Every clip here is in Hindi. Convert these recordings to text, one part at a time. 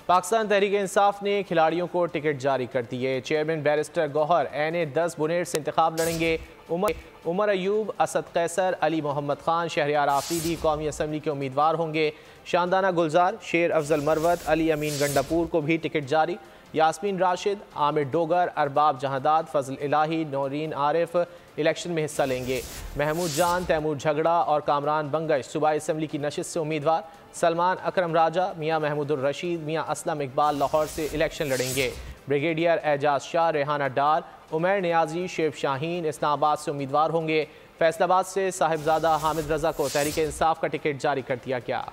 पाकिस्तान तहरीक इंसाफ ने खिलाड़ियों को टिकट जारी कर दिए। Chairman barrister Gohar NA-10 Buner से इंतखाब लड़ेंगे। उमर अयूब, असद कैसर, अली मोहम्मद खान, शहरियार आफरीदी कौमी असम्बली के उम्मीदवार होंगे। शानदाना गुलजार, शेर अफजल मरवत, अली अमीन गंडापुर को भी टिकट जारी। यास्मीन राशिद, आमिर डोगर, अरबाब जहादाद, फजल इलाही, नौरीन आरिफ इलेक्शन में हिस्सा लेंगे। महमूद जान, तैमूर झगड़ा और कामरान बंगश सूबाई असम्बली की नशिस्त से उम्मीदवार। सलमान अकरम राजा, मियाँ महमूदुर रशीद, मियाँ असलम इकबाल लाहौर से इलेक्शन लड़ेंगे। ब्रिगेडियर एजाज शाह, रेहाना डार, उमर नियाजी, शेब शाहीन इस्लामाबाद से उम्मीदवार होंगे। फैसलाबाद से साहिबजादा हामिद रजा को तहरीक इंसाफ का टिकट जारी कर दिया गया।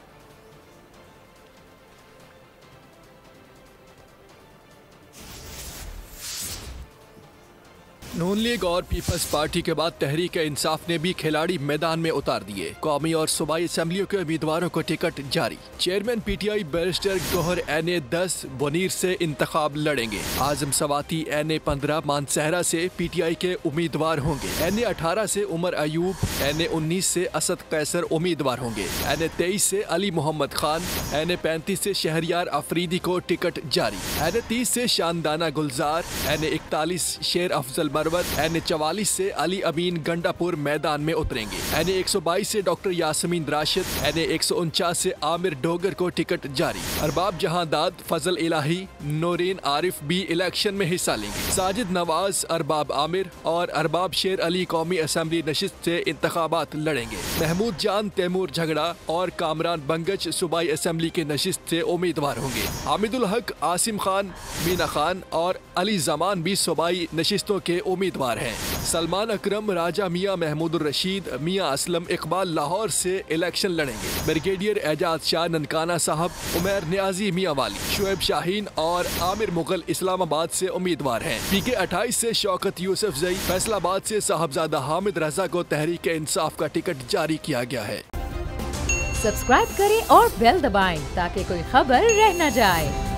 नून लीग और पीपल्स पार्टी के बाद तहरीक इंसाफ ने भी खिलाड़ी मैदान में उतार दिए। कौमी और सूबाई असम्बलियों के उम्मीदवारों को टिकट जारी। Chairman PTI barrister Gohar NA-10 Buner से इंतखाब लड़ेंगे। आजम सवाती NA-15 मानसहरा से PTI के उम्मीदवार होंगे। NA-18 से उमर अयूब, NA-19 से असद कैसर उम्मीदवार होंगे। NA-23 से अली मोहम्मद खान, NA-35 से शहरियार आफरीदी को टिकट जारी। NA-30 से शानदाना गुलजार, NA-41 शेर अफजल NA-44 से अली अमीन गंडापुर मैदान में उतरेंगे। NA-122 से डॉक्टर यास्मीन राशिद, NA-149 से आमिर डोगर को टिकट जारी। अरबाब जहादाद, फजल इलाही, नौरीन आरिफ भी इलेक्शन में हिस्सा लेंगे। साजिद नवाज, अरबाब आमिर और अरबाब शेर अली कौमी असम्बली नशिस्त से इंतखाबात लड़ेंगे। महमूद जान, तैमूर झगड़ा और कामरान बंगच सूबाई असम्बली के नशिस्त से उम्मीदवार होंगे। हामिदुल हक, आसिम खान, मीना खान और अली जमान भी सूबाई नशिस्तों के उम्मीदवार हैं। सलमान अकरम राजा, मियाँ महमूदुर रशीद, मियाँ असलम इकबाल लाहौर से इलेक्शन लड़ेंगे। ब्रिगेडियर एजाज शाह ननकाना साहब, उमर नियाजी मियाँ वाली, शुएब शाहीन और आमिर मुगल इस्लामाबाद से उम्मीदवार हैं। PK-28 से शौकत यूसुफ जई, फैसलाबाद से साहबजादा हामिद रजा को तहरीक इंसाफ का टिकट जारी किया गया है। सब्सक्राइब करें और बेल दबाएं ताकि कोई खबर रह न जाए।